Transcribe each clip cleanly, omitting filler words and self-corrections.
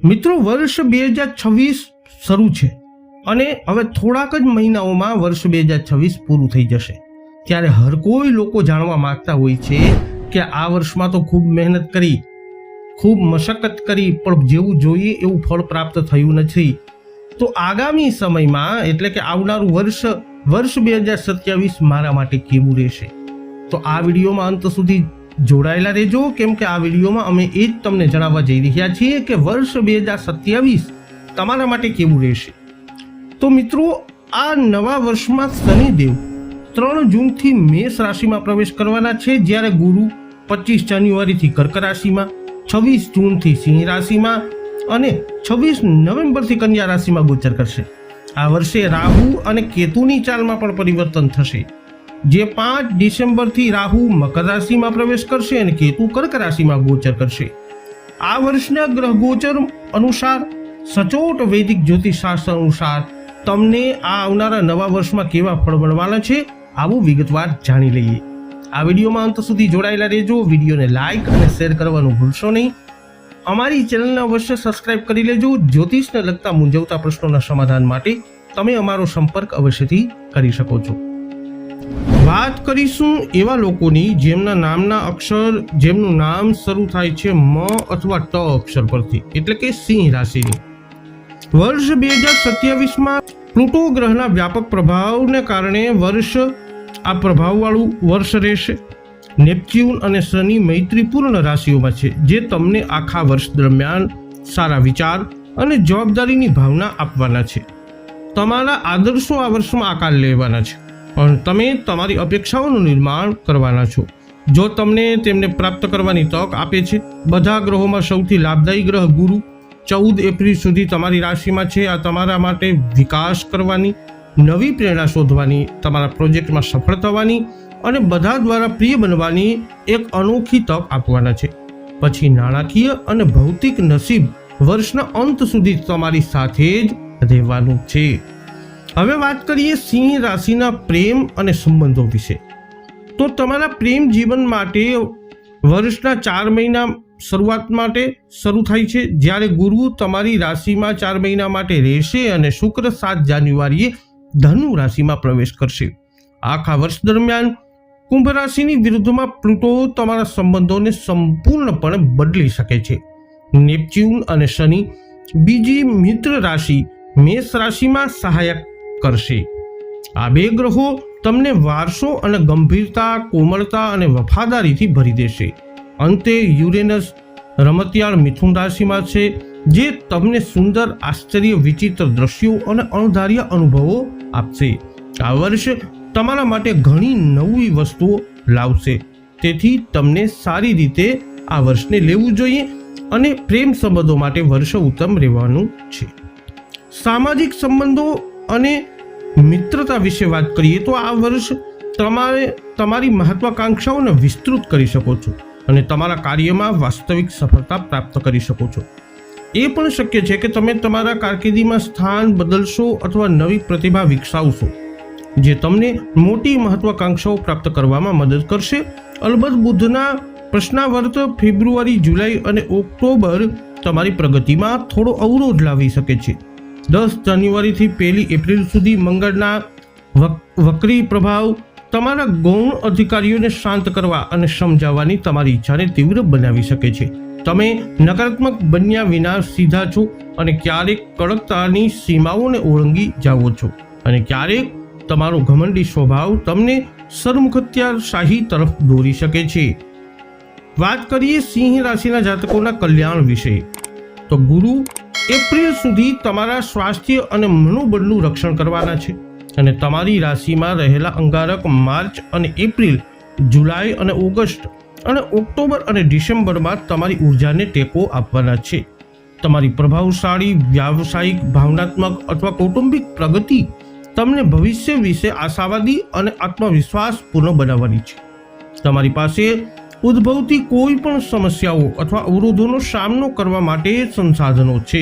મિત્રો, વર્ષ 2026 શરૂ છે અને હવે થોડાક જ મહિનાઓમાં વર્ષ 2026 પૂરું થઈ જશે। ત્યારે હર કોઈ લોકો જાણવા માંગતા હોય છે કે આ વર્ષમાં તો ખૂબ મહેનત કરી, ખૂબ મશક્કત કરી, પણ જેવું જોઈએ એવું ફળ પ્રાપ્ત થયું નથી। તો આગામી સમયમાં એટલે કે આવનારું વર્ષ 2027 મારા માટે કેવું રહેશે? તો આ વિડીયોમાં અંત સુધી જોડાયેલા રહેજો, કેમ કે આ વિડીયોમાં અમે એ જ તમને જણાવવા જઈ રહ્યા છીએ કે વર્ષ 2027 તમારા માટે કેવું રહેશે। તો મિત્રો, આ નવા વર્ષમાં શનિદેવ 3 જૂનથી મેષ રાશિમાં પ્રવેશ કરવાના છે, જ્યારે ગુરુ 25 જાન્યુઆરીથી કર્ક રાશિમાં, 26 જૂનથી સિંહ રાશિમાં અને 26 નવેમ્બરથી કન્યા રાશિમાં ગોચર કરશે। આ વર્ષે રાહુ અને કેતુની ચાલમાં પણ પરિવર્તન થશે, જે 5 ડિસેમ્બરથી રાહુ મકર રાશિમાં પ્રવેશ કરશે અને કેતુ કર્ક રાશિમાં ગોચર કરશે। આ વર્ષના ગ્રહ ગોચર અનુસાર, સચોટ વૈદિક જ્યોતિષશાસ્ત્ર અનુસાર તમને આ આવનારા નવા વર્ષમાં કેવા ફળ મળવાના છે, આવું વિગતવાર જાણી લઈએ। આ વિડીયોમાં અંત સુધી જોડાયેલા રહેજો, વિડીયોને લાઇક અને શેર કરવાનું ભૂલશો નહીં। અમારી ચેનલને અવશ્ય સબસ્ક્રાઇબ કરી લેજો। જ્યોતિષને લગતા મૂંઝવતા પ્રશ્નોના સમાધાન માટે તમે અમારો સંપર્ક અવશ્યથી કરી શકો છો। વાત કરીશું એવા લોકોની જેમના નામના અક્ષર, જેમનું નામ શરૂ થાય છે મ અથવા ટ અક્ષર પરથી, એટલે કે સિંહ રાશિની। વર્ષ 2027માં પ્લુટો ગ્રહના વ્યાપક પ્રભાવને કારણે આ પ્રભાવવાળું વર્ષ રહેશે। નેપચ્યુન અને શનિ મૈત્રીપૂર્ણ રાશિઓમાં છે, જે તમને આખા વર્ષ દરમિયાન સારા વિચાર અને જવાબદારીની ભાવના આપવાના છે। તમારા આદર્શો આ વર્ષમાં આકાર લેવાના છે, પણ તમે તમારી અપેક્ષાઓનું નિર્માણ કરવાના છો, જો તમને તેમને પ્રાપ્ત કરવાની તક આપે છે। બધા ગ્રહોમાં સૌથી લાભદાયી ગ્રહ ગુરુ 14 એપ્રિલ સુધી તમારી રાશિમાં છે। આ તમારા માટે વિકાસ કરવાની, નવી પ્રેરણા શોધવાની, તમારા પ્રોજેક્ટમાં સફળ થવાની અને બધા દ્વારા પ્રિય બનવાની એક અનોખી તક આપવાના છે। પછી નાણાકીય અને ભૌતિક નસીબ વર્ષના અંત સુધી તમારી સાથે જ રહેવાનું છે। હવે વાત કરીએ સિંહ રાશિના પ્રેમ અને સંબંધો વિશે। તો તમારા પ્રેમ જીવન માટે વર્ષના 4 મહિના શરૂઆત માટે શરૂ થાય છે, જ્યારે ગુરુ તમારી રાશિમાં 4 મહિના માટે રહેશે અને શુક્ર 7 જાન્યુઆરીએ ધનુ રાશિમાં પ્રવેશ કરશે। આખા વર્ષ દરમિયાન કુંભ રાશિની વિરુદ્ધમાં પ્લુટો તમારા સંબંધોને સંપૂર્ણપણે બદલી શકે છે। નેપચ્યુન અને શનિ બીજી મિત્ર રાશિ મેષ રાશિમાં સહાયક કરશે। આ બે ગ્રહો તમને વારસો અને ગંભીરતા, કોમળતા અને વફાદારીથી ભરી દેશે। અંતે યુરેનસ રમતિયાળ મિથુન રાશિમાં છે, જે તમને સુંદર, આશ્ચર્ય, વિચિત્ર દ્રશ્યો અને અણધાર્યા અનુભવો આપશે। આ વર્ષ તમારા માટે ઘણી નવી વસ્તુઓ લાવશે, તેથી તમને સારી રીતે આ વર્ષને લેવું જોઈએ અને પ્રેમ સંબંધો માટે વર્ષ ઉત્તમ રહેવાનું છે। સામાજિક સંબંધો અને મિત્રતા વિશે વાત કરીએ તો આ વર્ષ તમારી મહત્વાકાંક્ષાઓને વિસ્તૃત કરી શકો છો અને તમારા કાર્યમાં વાસ્તવિક સફળતા પ્રાપ્ત કરી શકો છો। એ પણ શક્ય છે કે તમે તમારા કારકિર્દીમાં સ્થાન બદલશો અથવા નવી પ્રતિભા વિકસાવશો, જે તમને મોટી મહત્વાકાંક્ષાઓ પ્રાપ્ત કરવામાં મદદ કરશે। અલબત્ત બુધના પ્રશ્નાવર્ત ફેબ્રુઆરી, જુલાઈ અને ઓક્ટોબર તમારી પ્રગતિમાં થોડો અવરોધ લાવી શકે છે। 10 જાન્યુઆરીથી 1 એપ્રિલ સુધી મંગળના વક્રી પ્રભાવ તમારા ગૌણ અધિકારીઓને શાંત કરવા અને સમજાવવાની તમારી ઈચ્છાને તીવ્ર બનાવી શકે છે। તમે નકારાત્મક બન્યા વિના સીધા છો અને ક્યારેક કડકતાની સીમાઓને ઓળંગી જાઓ છો, અને ક્યારેક તમારો ઘમંડી સ્વભાવ તમને સરમુખત્યારશાહી તરફ દોરી શકે છે। વાત કરીએ સિંહ રાશિના જાતકોના કલ્યાણ વિશે, તો ગુરુ એપ્રિલ સુધી તમારા સ્વાસ્થ્ય અને મનોબળનું રક્ષણ કરવાના છે, અને તમારી રાશિમાં રહેલા અંગારક માર્ચ અને એપ્રિલ, જુલાઈ અને ઓગસ્ટ અને ઓક્ટોબર અને ડિસેમ્બરમાં તમારી ઉર્જાને ટેકો આપવાના છે। તમારી પ્રભાવશાળી વ્યાવસાયિક, ભાવનાત્મક અથવા કૌટુંબિક પ્રગતિ તમને ભવિષ્ય વિશે આશાવાદી અને આત્મવિશ્વાસપૂર્ણ બનાવવાની છે। તમારી પાસે ઉદ્ભવતી કોઈ પણ સમસ્યાઓ અથવા અવરોધોનો સામનો કરવા માટે સંસાધનો છે।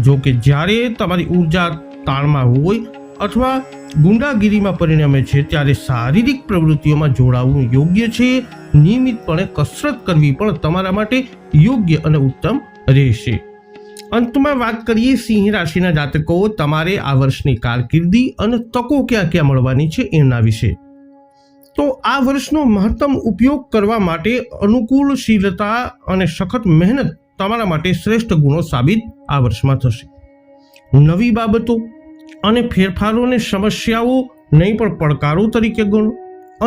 જો કે જ્યારે તમારી ઉર્જા તાણમાં હોય અથવા ગુંડાગીરીમાં પરિણમે છે, ત્યારે શારીરિક પ્રવૃત્તિઓમાં જોડાવું યોગ્ય છે। નિયમિતપણે કસરત કરવી પણ તમારા માટે યોગ્ય અને ઉત્તમ રહેશે। અંતમાં વાત કરીએ સિંહ રાશિના જાતકો તમારે આ વર્ષની કારકિર્દી અને તકો ક્યાં ક્યાં મળવાની છે એના વિશે. તો આ વર્ષનો મહત્તમ ઉપયોગ કરવા માટે અનુકૂળશીલતા અને સખત મહેનત તમારા માટે શ્રેષ્ઠ ગુણો સાબિત આ વર્ષમાં થશે. નવી બાબતો અને ફેરફારોને સમસ્યાઓ નહીં પણ પડકારો તરીકે ગણો.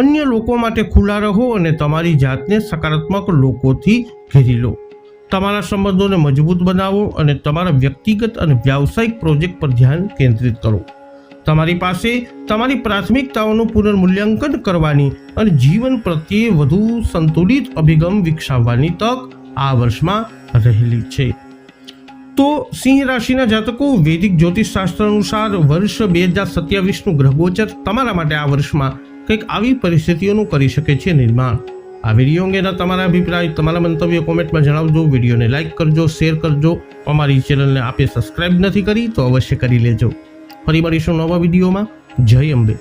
અન્ય લોકો માટે ખુલ્લા રહો અને તમારી જાતને સકારાત્મક લોકોથી ઘેરી લો. તમારા સંબંધોને મજબૂત બનાવો અને તમારા વ્યક્તિગત અને વ્યાવસાયિક પ્રોજેક્ટ પર ધ્યાન કેન્દ્રિત કરો. તમારી પાસે તમારી પ્રાથમિકતાઓનું પુનર્મૂલ્યાંકન કરવાની અને જીવન પ્રત્યે વધુ સંતુલિત અભિગમ વિકસાવવાની તક આ વર્ષમાં રહેલી છે. તો સિંહ રાશિના જાતકો, વૈદિક જ્યોતિષશાસ્ત્ર અનુસાર વર્ષ 2027નું ગ્રહગોચર તમારા માટે આ વર્ષમાં કંઈક આવી પરિસ્થિતિઓનું કરી શકે છે નિર્માણ. આ વિડીયો અંગેના તમારા અભિપ્રાય, તમારા મંતવ્ય કોમેન્ટમાં જણાવજો. વિડીયોને લાઇક કરજો, શેર કરજો. અમારી ચેનલને આપે સબસ્ક્રાઇબ નથી કરી તો અવશ્ય કરી લેજો. ફરી મળીશું નવા વિડીયોમાં. જય અંબે.